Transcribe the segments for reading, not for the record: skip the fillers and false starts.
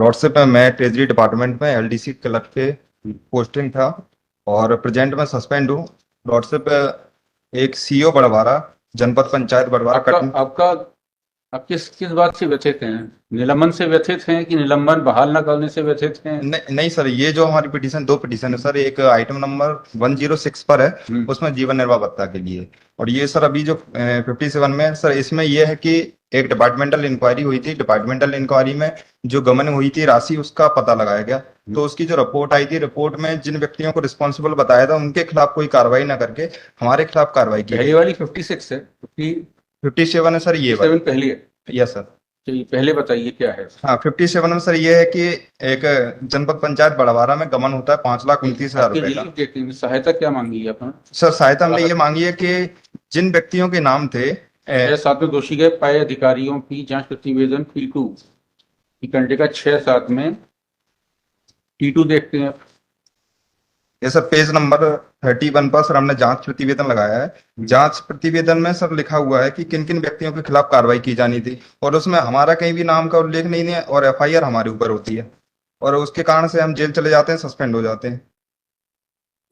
WhatsApp में मैं treasury department में एलडीसी क्लर्क पे पोस्टिंग था और प्रेजेंट में सस्पेंड हूँ। व्हाट्सएप पे एक सीओ बड़वारा, जनपद पंचायत बड़वारा आपका कटनी। आपका आप किस किस बात से व्यथित हैं? निलंबन से व्यथित हैं कि निलंबन बहाल न करने से व्यथित हैं? नहीं नहीं सर, ये जो हमारी पिटीशन, दो पिटीशन है सर। एक आइटम नंबर 106 पर है, उसमें जीवन निर्वाह भत्ता के लिए। और ये सर अभी जो 57 में है सर, इसमें ये है कि एक डिपार्टमेंटल इंक्वायरी हुई थी। डिपार्टमेंटल इंक्वायरी में जो गमन हुई थी राशि, उसका पता लगाया गया। तो उसकी जो रिपोर्ट आई थी, रिपोर्ट में जिन व्यक्तियों को रिस्पॉन्सिबल बताया था उनके खिलाफ कोई कार्रवाई ना करके हमारे खिलाफ कार्रवाई की पहली गई। वाली 56 है, 57 है सर ये 57 वाली। पहली है। Yes sir. चलिए पहले बताइए क्या है। हाँ, 57 में सर ये है कि एक जनपद पंचायत बड़वारा में गमन होता है 5,29,000 आपकी रुपए का। रिलीफ देखते हैं, सहायता क्या मांगी है आपने? सर सहायता हमने ये मांगी है कि जिन व्यक्तियों के नाम थे 6-7 में दोषी गए पाए अधिकारियों की जांच प्रतिवेदन P2 की कंडिका 6-7 में T2 देखते हैं। ये सर पेज नंबर 31 पर सर हमने जांच प्रतिवेदन लगाया है। जांच प्रतिवेदन में सर लिखा हुआ है कि किन किन व्यक्तियों के खिलाफ कार्रवाई की जानी थी, और उसमें हमारा कहीं भी नाम का उल्लेख नहीं है और एफआईआर हमारे ऊपर होती है, और उसके कारण से हम जेल चले जाते हैं, सस्पेंड हो जाते हैं।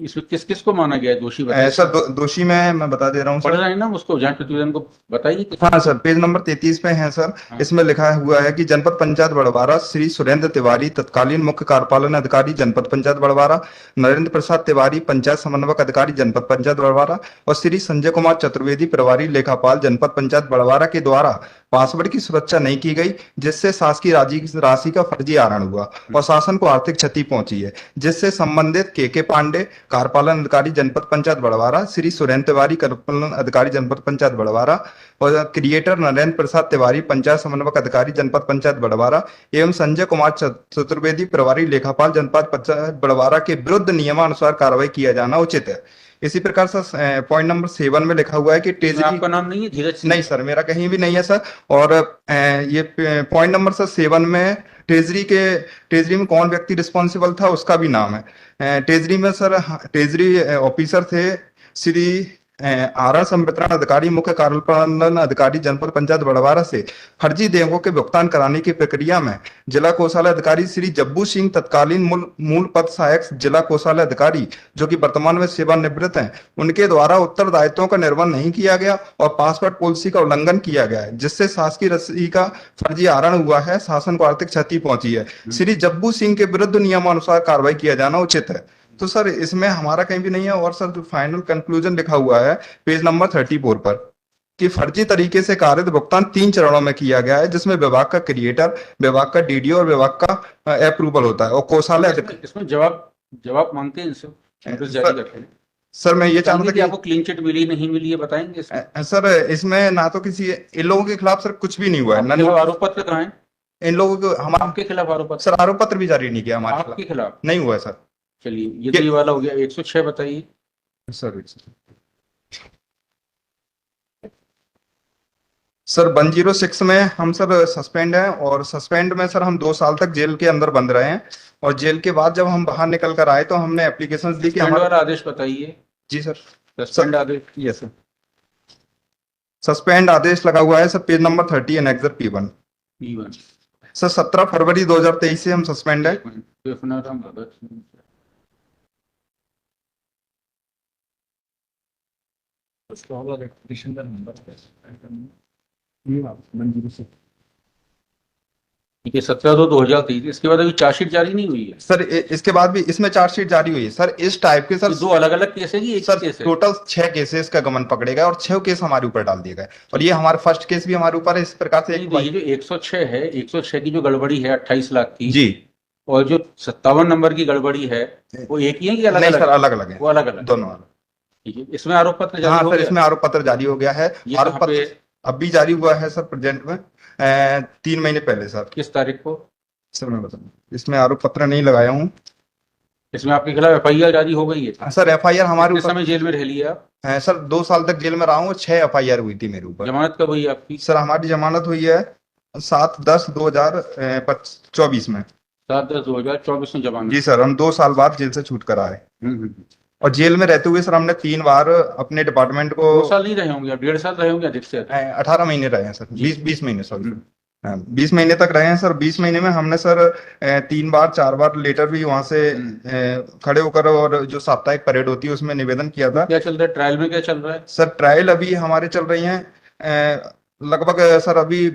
इसमें किस किस को माना गया है दोषी? बताइए। सर दोषी में मैं बता दे रहा हूँ पढ़ सर। रहे हैं ना उसको, जांच प्रतिवेदन को बताइए कि हाँ सर, पेज नंबर 33 पे है सर। हाँ। इसमें लिखा हुआ है कि जनपद पंचायत बड़वारा श्री सुरेंद्र तिवारी तत्कालीन मुख्य कार्यपालन अधिकारी जनपद पंचायत बड़वारा, नरेंद्र प्रसाद तिवारी पंचायत समन्वयक अधिकारी जनपद पंचायत बड़वारा, और श्री संजय कुमार चतुर्वेदी प्रभारी लेखापाल जनपद पंचायत बड़वारा के द्वारा पासवर्ड की सुरक्षा नहीं की गई, जिससे शासकीय राशि का फर्जी आहरण हुआ और शासन को आर्थिक क्षति पहुंची है, जिससे संबंधित के पांडे कार्यपालन अधिकारी जनपद पंचायत बड़वारा, श्री सुरेंद्र तिवारी कार्यपालन अधिकारी जनपद पंचायत बड़वारा और क्रिएटर नरेंद्र प्रसाद तिवारी पंचायत समन्वयक अधिकारी जनपद पंचायत बड़वारा एवं संजय कुमार चतुर्वेदी प्रभारी लेखापाल जनपद पंचायत बड़वारा के विरुद्ध नियमानुसार कार्रवाई किया जाना उचित है। इसी प्रकार सर पॉइंट नंबर 7 में लिखा हुआ है कि इसमें आपका नाम नहीं है धीरज सिंह? नहीं सर, मेरा कहीं भी नहीं है सर। और ये पॉइंट नंबर सर 7 में ट्रेजरी में कौन व्यक्ति रिस्पॉन्सिबल था उसका भी नाम है। ट्रेजरी में सर ट्रेजरी ऑफिसर थे श्री आर संवितरण अधिकारी मुख्य कार्यपालन अधिकारी जनपद पंचायत बड़वारा से फर्जी देयकों के भुगतान कराने की प्रक्रिया में जिला कोषालय अधिकारी श्री जब्बू सिंह तत्कालीन मूल पद सहायक जिला कोषालय अधिकारी जो कि वर्तमान में सेवानिवृत्त हैं, उनके द्वारा उत्तरदायित्वों का निर्वहन नहीं किया गया और पासपोर्ट पॉलिसी का उल्लंघन किया गया है, जिससे शासकीय राशि का फर्जी आहरण हुआ है, शासन को आर्थिक क्षति पहुंची है। श्री जब्बू सिंह के विरुद्ध नियमानुसार कार्रवाई किया जाना उचित है। तो सर इसमें हमारा कहीं भी नहीं है। और सर जो फाइनल कंक्लूजन लिखा हुआ है पेज नंबर 34 पर कि फर्जी तरीके से कार्यरत भुगतान 3 चरणों में किया गया है, जिसमें विभाग का क्रिएटर, विभाग का डीडीओ और विभाग का अप्रूवल होता है और कोषालय। इसमें जवाब मांगते हैं इनसे, नोटिस जारी करते हैं। सर मैं ये चाहता था कि आपको क्लीन चिट मिली नहीं मिली है बताएंगे इसमें? सर इसमें ना तो किसी इन लोगों के खिलाफ सर कुछ भी नहीं हुआ है, ना आरोप पत्र कहाँ है इन लोगों को हमारे आपके खिलाफ? आरोप पत्र सर आरोप पत्र भी जारी नहीं किया हमारे आपके खिलाफ नहीं हुआ है सर। चलिए ये तो ये वाला हो गया। 106 बताइए सर। सर 106 में हम सर सस्पेंड हैं, और सस्पेंड में सर हम 2 साल तक जेल के अंदर बंद रहे हैं, और जेल के बाद जब हम बाहर निकल कर आए तो हमने एप्लीकेशन दी कि हमारा आदेश बताइए। जी सर। सस्पेंड आदेश? यस सर, सस्पेंड आदेश लगा हुआ है sir page number 30 annexure P1। Sir 17 फरवरी 2023 से हम सस्पेंड है। ठीक है, 17/2/2023। इसके बाद अभी चार्जशीट जारी नहीं हुई है सर। इसके बाद भी इसमें चार्जशीट जारी हुई है सर। इस टाइप के सर 2 अलग अलग केस है कि एक सर केस है? टोटल 6 केसेस का गमन पकड़े गए और 6 केस हमारे ऊपर डाल दिए गए, और ये हमारा फर्स्ट केस भी हमारे ऊपर है। इस प्रकार से ये जो 106 है, 106 की जो गड़बड़ी है 28 लाख की जी, और जो 57 नंबर की गड़बड़ी है वो एक ही है कि अलग नहीं अलग? सर, अलग अलग है, वो अलग अलग दोनों अलग। ठीक है, इसमें आरोप पत्र जारी हाँ हो सर, गया? इसमें आरोप पत्र जारी हो गया है। आरोप पत्र अब भी जारी हुआ है सर प्रेजेंट में 3 महीने पहले सर। किस तारीख को? सर मैं बताऊँ, इसमें आरोप पत्र नहीं लगाया हूँ। इसमें आपके खिलाफ FIR जारी हो गई है? सर FIR हमारे किस ऊपर समय जेल में रह लिया आप? सर 2 साल तक जेल में रहा हूँ, 6 FIR हुई थी मेरे ऊपर। जमानत कब हुई आपकी? सर हमारी जमानत हुई है 7/10/2024 में। 7/10/2024 में जमानत? जी सर, हम 2 साल बाद जेल से छूट कर आए, और जेल में रहते हुए सर हमने 3 बार अपने डिपार्टमेंट को 2 साल नहीं रहे होंगे आप, 1.5 साल रहे होंगे अधिक से अधिक? 18 महीने रहे हैं सर, 20 महीने सॉरी। 20 महीने तक रहे हैं सर। 20 महीने में हमने सर 3 बार 4 बार लेटर भी वहां से खड़े होकर और जो साप्ताहिक परेड होती है उसमें निवेदन किया था। क्या चल रहा है ट्रायल में, क्या चल रहा है? सर ट्रायल अभी हमारे चल रही हैं लगभग सर अभी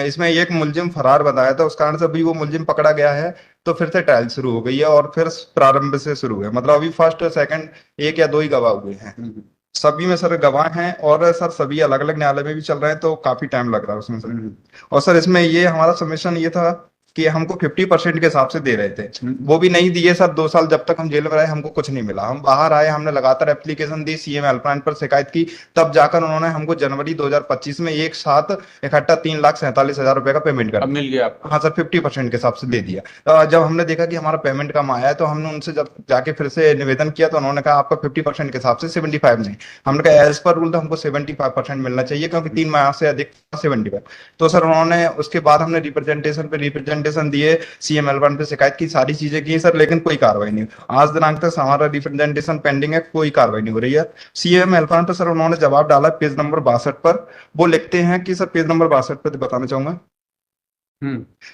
इसमें एक मुलजिम फरार बताया था, उस कारण से अभी वो मुलजिम पकड़ा गया है, तो फिर से ट्रायल शुरू हो गई है और फिर प्रारंभ से शुरू हुआ है। मतलब अभी फर्स्ट सेकंड एक या दो ही गवाह हुए हैं। सभी में सर गवाह हैं और सर सभी अलग अलग न्यायालय में भी चल रहे हैं, तो काफी टाइम लग रहा है उसमें सर। और सर इसमें ये हमारा सबमिशन ये था कि हमको 50% के हिसाब से दे रहे थे, वो भी नहीं दिए सर। 2 साल जब तक हम जेल में रहे हमको कुछ नहीं मिला। हम बाहर आए, हमने लगातार एप्लीकेशन दी, सीएम हेल्पलाइन पर शिकायत की, तब जाकर उन्होंने हमको जनवरी 2025 में एक साथ इकट्ठा 3,47,000 रुपए का पेमेंट कर अब मिल गया आपको? हाँ सर 50% के हिसाब से दे दिया। जब हमने देखा कि हमारा पेमेंट कम आया है तो हमने उनसे जब जाके फिर से निवेदन किया तो उन्होंने कहा आपका 50% के हिसाब से 75 नहीं। हमने कहा एज पर रूल तो हमको 75% मिलना चाहिए क्योंकि 3 माह से अधिक 75। तो सर उन्होंने उसके बाद हमने रिप्रेजेंटेशन दिए, सीएम एल1 पे शिकायत की, सारी चीजें की सर, लेकिन कोई कार्रवाई नहीं। आज दिनांक तक हमारा रिप्रेजेंटेशन पेंडिंग है, कोई कार्रवाई नहीं हो रही है। सीएम एल1 पे सर उन्होंने जवाब डाला पेज नंबर 62 पर। वो लिखते हैं कि सर पेज नंबर 62 पे बताना चाहूंगा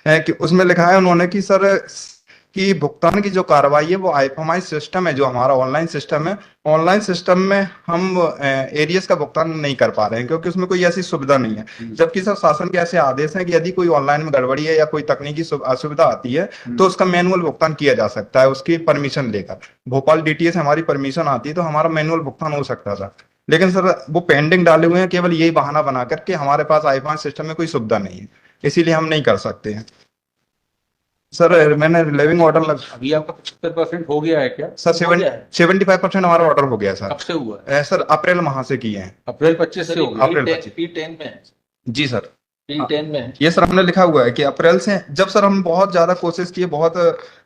है कि उसमें लिखा है उन्होंने कि सर कि भुगतान की जो कार्रवाई है वो आईएफएमआई सिस्टम है, जो हमारा ऑनलाइन सिस्टम है, ऑनलाइन सिस्टम में हम एरियस का भुगतान नहीं कर पा रहे हैं क्योंकि उसमें कोई ऐसी सुविधा नहीं है। जबकि सर शासन के ऐसे आदेश हैं कि यदि कोई ऑनलाइन में गड़बड़ी है या कोई तकनीकी असुविधा आती है तो उसका मैनुअल भुगतान किया जा सकता है उसकी परमिशन लेकर। भोपाल डीटीएस हमारी परमिशन आती है तो हमारा मैनुअल भुगतान हो सकता था, लेकिन सर वो पेंडिंग डाले हुए हैं केवल यही बहाना बना करके हमारे पास आईएफएमआई सिस्टम में कोई सुविधा नहीं है, इसीलिए हम नहीं कर सकते हैं। सर मैंने लिविंग ऑर्डर अभी आपका 75% हो गया है क्या? सर 75% हमारा ऑर्डर हो गया कब सर। से हुआ है? सर अप्रैल माह से किए हैं। अप्रैल 25 से हो गया? अप्रैल 25 P10 में है। जी सर। P10 में है। ये सर हमने लिखा हुआ है कि अप्रैल से, जब सर हम बहुत ज्यादा कोशिश किए, बहुत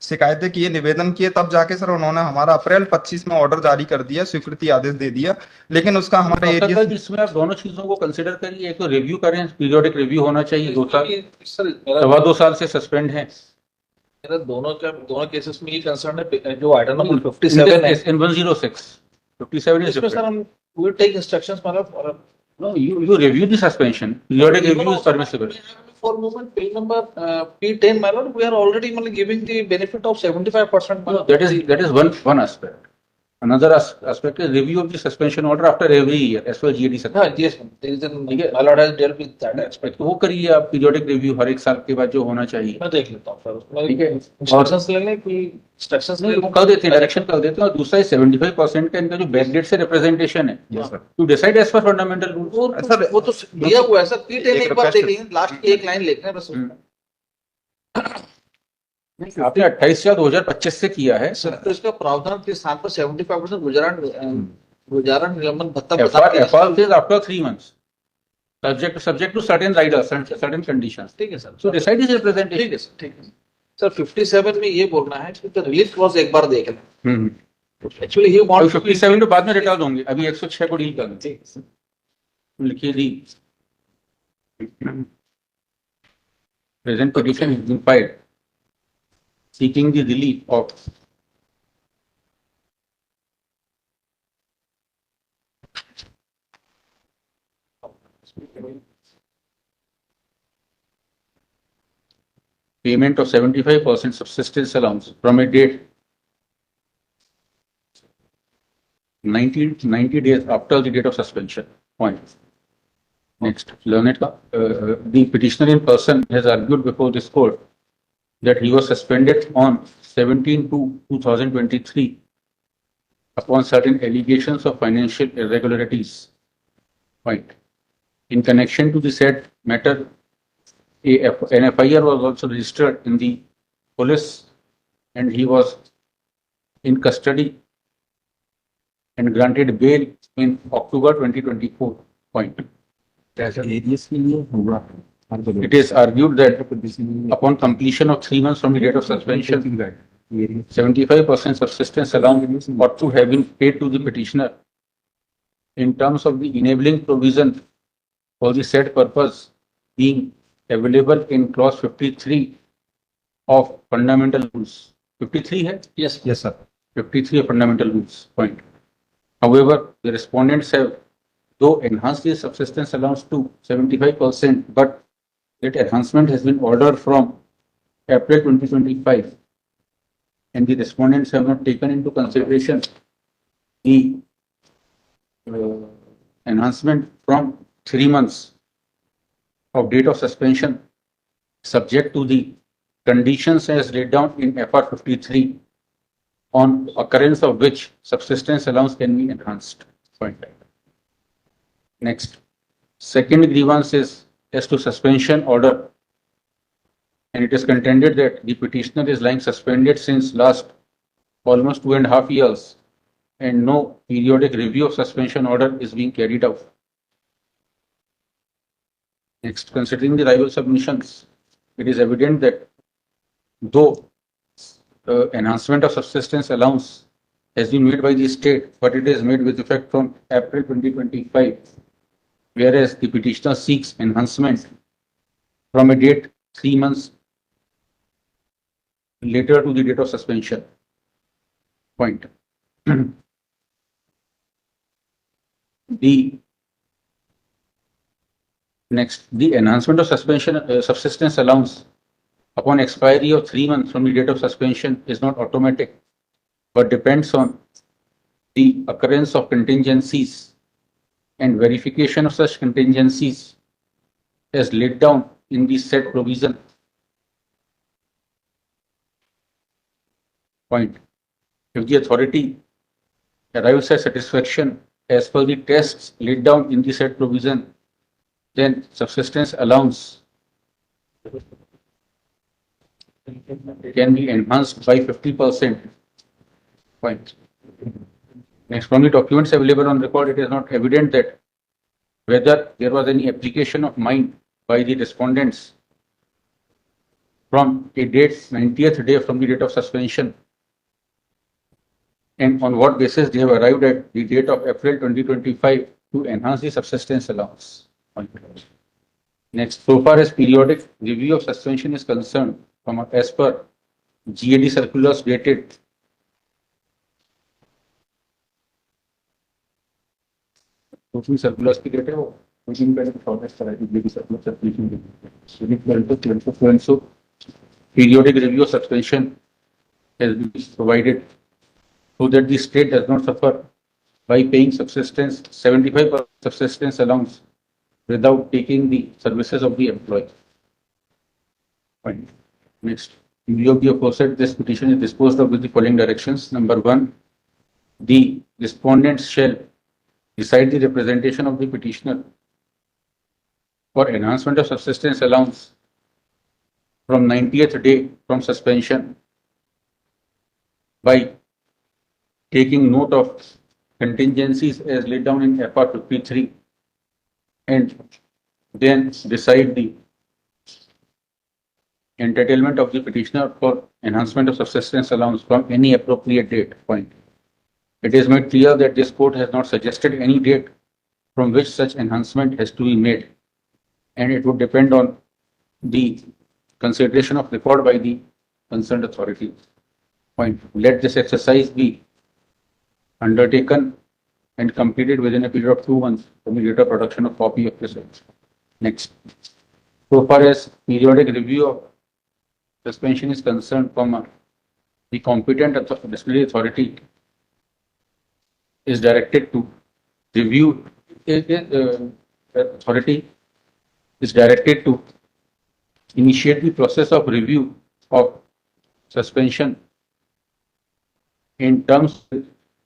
शिकायतें किए, निवेदन किए, तब जाके सर उन्होंने हमारा अप्रैल 25 में ऑर्डर जारी कर दिया, स्वीकृति आदेश दे दिया, लेकिन उसका हमारे एरिया जिसमें आप दोनों चीजों को कंसिडर करिए, एक तो रिव्यू करें, पीरियोडिक रिव्यू होना चाहिए। 2 साल, सर सवा 2 साल से सस्पेंड है। मेरा दोनों केसेस में ये कंसर्न है, जो आइटम नंबर 57 है in 106 57 is इसमें सर different. हम we take instructions मतलब No, you review the suspension. Periodic review is permissible. for moment page number P10 my lord, we are already giving the benefit of 75%. No, that is one aspect. Another aspect is review of the suspension order after every year as per GAD हाँ circular. yes there is my lord has dealt with that aspect. तो वो करिए आप, periodic review हर एक साल के बाद जो होना चाहिए। मैं देख लेता हूँ सर ठीक है। इंस्ट्रक्शंस ले लें कि इंस्ट्रक्शंस नहीं, वो कर देते हैं, डायरेक्शन कर देते हैं। और दूसरा 75% का इनका जो बैकडेट से रिप्रेजेंटेशन है, Yes, sir. To decide as पर फंडामेंटल रूल। सर वो तो दिया हुआ है सर P10 एक एक बार request- देख लीजिए, लास्ट की एक लाइन लिखना है बस। आपने 28/4/2025 से किया है। सर तो इसका प्रावधान के स्थान पर 75% गुजारा निलंबन भत्ता बता दिया। FR says after 3 months, subject to certain riders and certain conditions. ठीक है सर। So decide his ठीक representation. है सर, ठीक है सर। 57 में ये बोलना है कि द रिलीफ क्लॉज एक बार देख लें। एक्चुअली ही और वांट्स 57 तो बाद में रिटर्न होंगे, अभी 106 को डील करना। लिखिए दी present petition has been filed seeking the relief of payment of 75% subsistence allowance from a date 90 days after the date of suspension. Point. Next, learn it. The petitioner in person has argued before this court that he was suspended on 17/2/2023 upon certain allegations of financial irregularities. Point. In connection to the said matter, an FIR was also registered in the police and he was in custody and granted bail in October 2024. Point. It is argued that upon completion of 3 months from the date of suspension, 75% subsistence allowance ought to have been paid to the petitioner in terms of the enabling provision for the said purpose being available in clause 53 of fundamental rules. 53 है? Yes yes sir 53 of fundamental rules. Point. However, the respondents have though enhanced the subsistence allowance to 75%, but that enhancement has been ordered from April 2025 and the respondents have not taken into consideration the enhancement from 3 months of date of suspension subject to the conditions as laid down in FR 53 on occurrence of which subsistence allowance can be enhanced. Point. Next, second grievance is as to suspension order, and it is contended that the petitioner is lying suspended since last almost 2.5 years and no periodic review of suspension order is being carried out. Next, considering the rival submissions, it is evident that though the enhancement of subsistence allowance has been made by the state, but it is made with effect from April 2025, whereas the petitioner seeks enhancement from a date 3 months later to the date of suspension. Point. The enhancement of subsistence allowance upon expiry of 3 months from the date of suspension is not automatic, but depends on the occurrence of contingencies and verification of such contingencies as laid down in the said provision. Point. If the authority arrives at satisfaction as per the tests laid down in the said provision, then subsistence allowance can be enhanced by 50%. Point. Next, from the documents available on record, it is not evident that whether there was any application of mind by the respondents from a date 90th day from the date of suspension, and on what basis they have arrived at the date of April 2025 to enhance the subsistence allowance. Next, so far as periodic review of suspension is concerned, as per GAD circulars dated circulars की date है वो उसी पहले process कराई GAD circular circulation so periodic review of suspension has been provided so that the state does not suffer by paying subsistence 75% subsistence allowance without taking the services of the employee. Fine. Next, in view of the aforesaid, this petition is disposed of with the following directions. Number 1, the respondents shall decide the representation of the petitioner for enhancement of subsistence allowance from 90th day from suspension by taking note of contingencies as laid down in FR 53 and then decide the entitlement of the petitioner for enhancement of subsistence allowance from any appropriate date. Point. It is made clear that this court has not suggested any date from which such enhancement has to be made, and it would depend on the consideration of record by the concerned authority. Point. Let this exercise be undertaken and completed within a period of 2 months from the date of production of copy of this. Next, so far as periodic review of suspension is concerned, the competent disciplinary authority is directed to review. Authority is directed to initiate the process of review of suspension in terms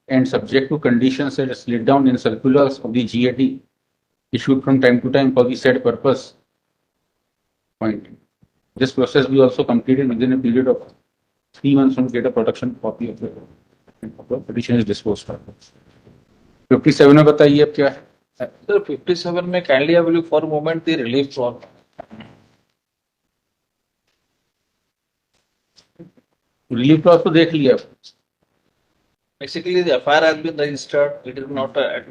and subject to conditions that is laid down in circulars of the GAD issued from time to time for the said purpose. Point. This process will also completed within a period of 3 months from date of production copy of the petition is disposed of. 57 में बताइए अब क्या है? Sir, 57 में kindly have a look for a moment the relief clause. Relief clause तो देख लिया. Basically, the FIR has been registered. It is not a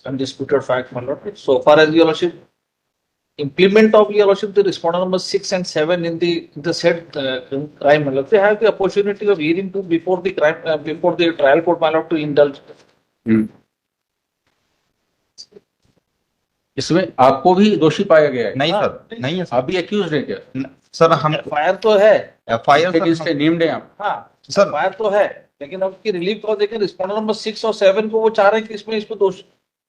undisputed fact, my lord. So far as your lordship, implement of your lordship, the respondent number 6 and 7 in the said crime, my lord, they have the opportunity of hearing to before the crime, before the trial court, my lord, to indulge. इसमें आपको भी दोषी पाया गया है? नहीं हाँ, sir, नहीं है सर। आप भी एक्यूज है क्या? सर हम एफआईआर तो है। एफआईआर अगेंस्ट नेम्ड है आप? हाँ सर एफआईआर तो है, लेकिन अब की रिलीफ को देखें, रिस्पॉन्डर नंबर 6 और 7 को वो चाह रहे हैं कि इसमें इसको दोष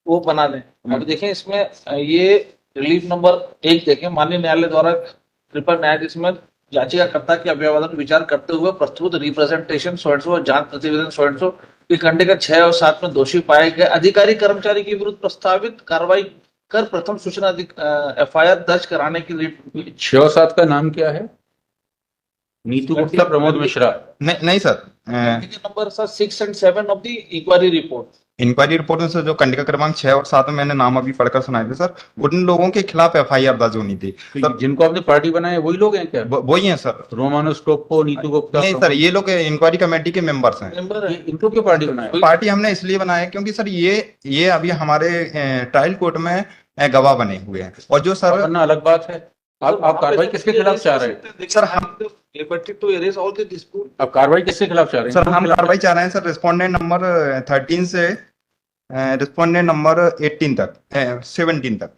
वो बना दें। अब देखें इसमें ये रिलीफ नंबर 1 देखें, माननीय न्यायालय द्वारा ट्रिपल न्यायाधीश में याचिकाकर्ता के अभिवादन विचार करते हुए प्रस्तुत रिप्रेजेंटेशन स्वयं और जांच प्रतिवेदन स्वयं के खंडे का 6 और 7 में दोषी पाए गए अधिकारी कर्मचारी के विरुद्ध प्रस्तावित कार्रवाई कर प्रथम सूचना एफआईआर दर्ज कराने की लिए 6 और 7 का नाम क्या है? नीतू गुप्ता, प्रमोद मिश्रा। नहीं sir, number sir 6 and 7 of the inquiry report. Inquiry report में सर जो खंडिका क्रमांक 6 और 7 में मैंने नाम अभी पढ़कर सुनाए थे सर, उन लोगों के खिलाफ एफआईआर दर्ज होनी थी तो सर। जिनको आपने पार्टी बनाया वही लोग हैं क्या? वही हैं सर। रोमानो स्टोप्पो, नीतू गुप्ता? नहीं सर, ये लोग इंक्वायरी कमेटी के मेंबर्स हैं। मेंबर है। इनको क्यों पार्टी बनाया? पार्टी हमने इसलिए बनाया क्योंकि सर ये अभी हमारे ट्रायल कोर्ट में गवाह बने हुए हैं, और जो सर वरना अलग बात है। आप कार्रवाई किसके खिलाफ चाह रहे हैं? सर हम liberty to erase all the dispute. आप कार्रवाई किसके खिलाफ चाह रहे हैं? सर हम कार्रवाई चाह रहे हैं सर रिस्पोंडेंट नंबर 13 से रिस्पोंडेंट नंबर 18 तक, 17 तक,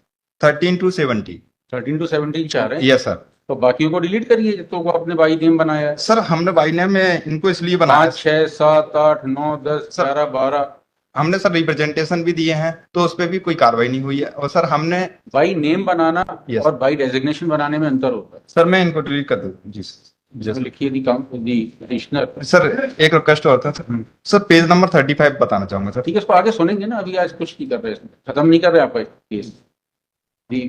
13 to 70। 13 to 17 चाह रहे हैं? Yes sir. तो बाकियों को डिलीट करिए तो वो आपने बाई नेम बनाया है। सर हमने बाई नेम में इनको इसलिए बनाया, 5, 6, 7, 8, 9, 10, 11, 12 हमने सर रिप्रेजेंटेशन भी दिए हैं, तो उस पर भी कोई कार्रवाई नहीं हुई है। और सर हमने बाई नेम बनाना Yes. और बाई डेजिग्नेशन बनाने में अंतर होता है। सर मैं इनको डिलीट कर दूँ जी सर। जैसे लिखिए दी पिटिशनर। सर एक रिक्वेस्ट और था सर, सर पेज नंबर 35 बताना चाहूंगा सर। ठीक है, इसको आगे सुनेंगे ना, अभी आज कुछ नहीं कर रहे, इसमें खत्म नहीं कर रहे आपका case. The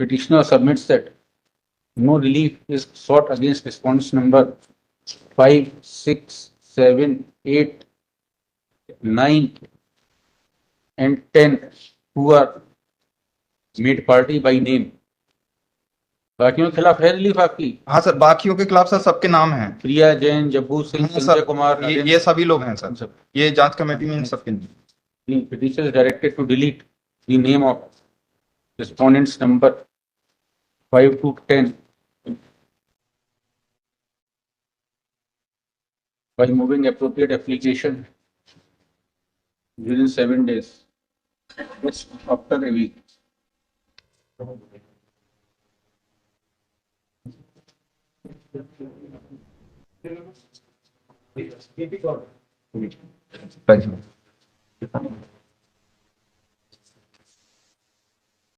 petitioner submits that no relief is sought against response number 5, 6, 7, 8, 9 and 10 who are made party by name. बाकियों के खिलाफ है रिलीफ आपकी? हाँ सर, बाकियों के खिलाफ सर सबके नाम हैं। प्रिया जैन, जब्बू सिंह, हाँ, संजय सर, कुमार, ये सभी लोग हैं सर, सब। ये जांच कमेटी में इन सबके The petition is directed to delete the name of respondents number 5 to 10 by moving appropriate application within 7 days. Yes, after a week. Thank you.